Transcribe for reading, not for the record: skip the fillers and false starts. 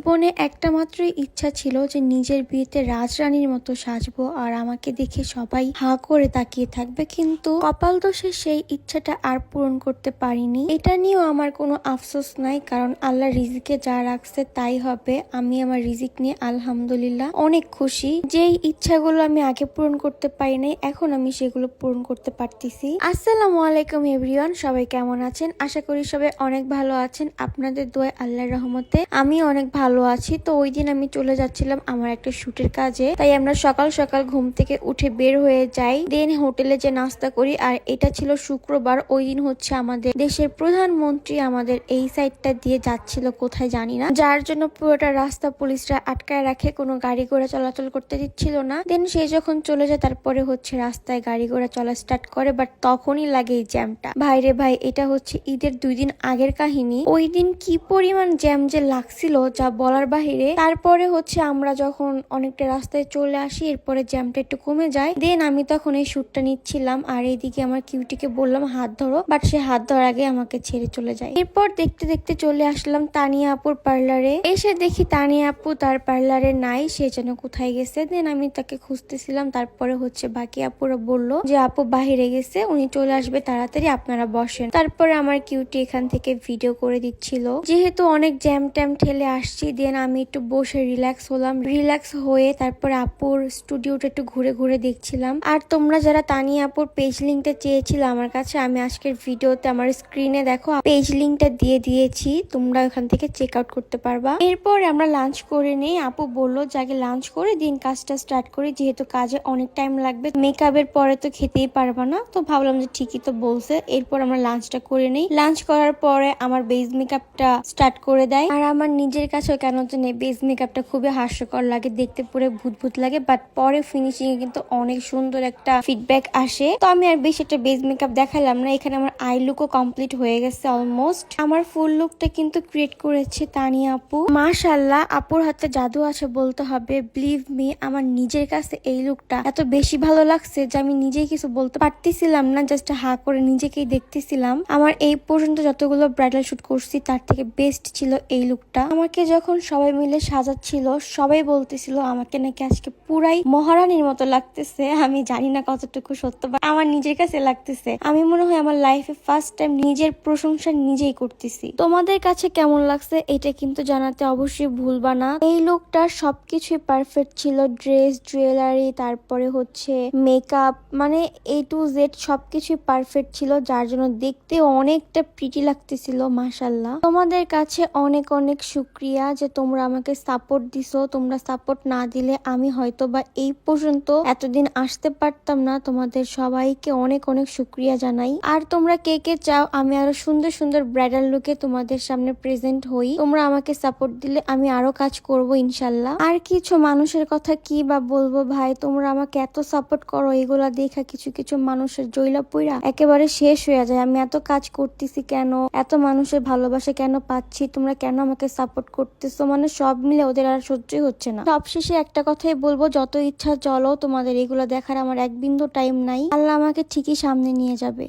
জীবনে একটা মাত্রই ইচ্ছা ছিল যে নিজের বিয়েতে রাজরানীর মতো সাজবো আর আমাকে দেখে সবাই হাঁ করে তাকিয়ে থাকবে, কিন্তু কপাল দোষে সেই ইচ্ছাটা আর পূরণ করতে পারিনি। এটা নিয়েও আমার কোনো আফসোস নাই, কারণ আল্লাহ রিজিকে যা রাখছে তাই হবে। আমি আমার রিজিক নিয়ে আলহামদুলিল্লাহ অনেক খুশি। যেই ইচ্ছাগুলো আমি আগে পূরণ করতে পারি নাই, এখন আমি সেগুলো পূরণ করতে পারতেছি। আসসালামু আলাইকুম এভরিওয়ান, সবাই কেমন আছেন? আশা করি সবাই অনেক ভালো আছেন। আপনাদের দোয়ায় আল্লাহর রহমতে আমি অনেক ভালো আছি। তো ওই দিন আমি চলে যাচ্ছিলাম আমার একটা শুটের কাজে, তাই আমরা সকাল সকাল ঘুম থেকে উঠে বের হয়ে যাই, দেন হোটেলে যে নাস্তা করি। আর এটা ছিল শুক্রবার। ওই দিন হচ্ছে আমাদের দেশের প্রধানমন্ত্রী আমাদের এই সাইডটা দিয়ে যাচ্ছিল, কোথায় জানি না, যার জন্য পুরোটা রাস্তা পুলিশরা আটকায় রাখে, কোনো গাড়ি ঘোড়া চলাচল করতে দিচ্ছিল না। দেন সে যখন চলে যায় তারপরে হচ্ছে রাস্তায় গাড়ি ঘোড়া চলা স্টার্ট করে, বাট তখনই লাগে এই জ্যামটা। ভাইরে ভাই, এটা হচ্ছে ঈদের 2 দিন আগের কাহিনী। ওই দিন কি পরিমাণ জ্যাম যে লাগছিল যা বলার বাহিরে। তারপরে হচ্ছে আমরা যখন অনেকটা রাস্তায় চলে আসি, এরপরে জ্যামটা একটু কমে যায়। দেন আমি তখন এই শুটটা নিচ্ছিলাম, আর এইদিকে আমার কিউটিকে বললাম হাত ধরো, বাট সে হাত ধরার আগে আমাকে ছেড়ে চলে যায়। এরপর দেখতে দেখতে চলে আসলাম তানিয়া আপুর পার্লারে। এসে দেখি তানিয়া আপু তার পার্লারে নাই, সে যেন কোথায় গেছে। দেন আমি তাকে খুঁজতেছিলাম। তারপরে হচ্ছে বাকি আপুরা বললো যে আপু বাহিরে গেছে, উনি চলে আসবে তাড়াতাড়ি, আপনারা বসেন। তারপরে আমার কিউটি এখান থেকে ভিডিও করে দিচ্ছিল। যেহেতু অনেক জ্যাম ট্যাম ঠেলে আসছি, দেন আমি একটু বসে রিল্যাক্স হলাম। রিল্যাক্স হয়ে তারপরে আপুর স্টুডিওটা একটু ঘুরে ঘুরে দেখছিলাম। আর তোমরা যারা তানিয়া আপুর পেজ লিঙ্কটা চেয়েছিল আমার কাছে, আমি আজকের ভিডিওতে আমার স্ক্রিনে দেখো পেজ লিঙ্কটা দিয়ে দিয়েছি, তোমরা ওখান থেকে চেক আউট করতে পারবা। এরপর আমরা লাঞ্চ করে নেই। আপু বললো যে আগে লাঞ্চ করে দিন কাজটা স্টার্ট করি, যেহেতু কাজে অনেক টাইম লাগবে, মেকআপের পরে তো খেতেই পারবা না। তো ভাবলাম যে ঠিকই তো বলছে। এরপর আমরা লাঞ্চটা করে নেই। লাঞ্চ করার পরে আমার বেস মেকআপটা স্টার্ট করে দেয়। আর আমার নিজের কাছেও কেন জানি বেস মেকআপটা খুবই হাস্যকর লাগে, দেখতে পুরো ভূত ভূত লাগে, বাট পরে ফিনিশিং এ কিন্তু অনেক সুন্দর একটা ফিডব্যাক আসে। তো আমি আর বেশি একটা বেস মেকআপ দেখালাম না। এখানে আমার আই লুকও কমপ্লিট হয়ে গেছে অলমোস্ট। আমার ফুল লুকটা কিন্তু ক্রিয়েট করেছে তানিয়া আপু। মাশাআল্লাহ, আপুর হাতে জাদু আছে বলতে হবে। বিলিভ মি, আমার নিজের কাছে এই লুকটা এত বেশি ভালো লাগছে যে আমি নিজেই কিছু বলতে পারতেছিলাম না, জাস্ট হা করে নিজেকেই দেখতেছিলাম। আমার এই পর্যন্ত যতগুলো ব্রাইডাল শুট করছি তার থেকে বেস্ট ছিল এই লুকটা। আমাকে যখন সবাই মিলে সাজাচ্ছিল, সবাই বলতেছিল আমাকে নাকি আজকে পুরাই মহারানীর মতো লাগতেছে। আমি জানি না কতটুকু সত্য, বা আমার নিজের কাছে লাগতেছে। আমি মনে হয় আমার লাইফে ফার্স্ট টাইম নিজের প্রশংসা নিজেই করতেছি। তোমাদের কাছে কেমন লাগছে এটা কিন্তু জানাতে অবশ্যই ভুলবা না। এই লুকটার সবকিছুই পারফেক্ট ছিল, ড্রেস, জুয়েলারি, তারপরে হচ্ছে মেকআপ, মানে A to Z সবকিছুই পারফেক্ট ছিল, যার জন্য দেখতে অনেকটা প্রিটি লাগতেছিল। মাশাআল্লাহ, তোমাদের কাছে অনেক অনেক শুক্রিয়া যে তোমরা আমাকে সাপোর্ট দিছো। তোমরা সাপোর্ট না দিলে আমি হয়তো বা এই পর্যন্ত এতদিন আসতে পারতাম না। তোমাদের সবাইকে অনেক অনেক শুক্রিয়া জানাই। আর তোমরা কে কে চাও আমি আরো সুন্দর সুন্দর ব্রাইডাল লুকে তোমাদের সামনে প্রেজেন্ট হই, তোমরা আমাকে সাপোর্ট দিলে আমি আরো কাজ করব ইনশাল্লাহ। আর কিছু মানুষের কথা কি বা বলবো ভাই, তোমরা আমাকে এত সাপোর্ট করো, এগুলা দেখা কিছু কিছু মানুষের জইলা পইরা একেবারে শেষ হয়ে যায়। আমি এত কাজ করতেছি কেন, এত মানুষের ভালোবাসা কেন পাচ্ছি, তোমরা কেন আমাকে সাপোর্ট করতেছো, মানে সব মিলে ওদের আর সহ্যই হচ্ছে না। সবশেষে একটা কথাই বলবো, যত ইচ্ছা চলো, তোমাদের এগুলো দেখার আমার এক বিন্দু টাইম নাই। আল্লাহ আমাকে ঠিকই সামনে নিয়ে যাবে।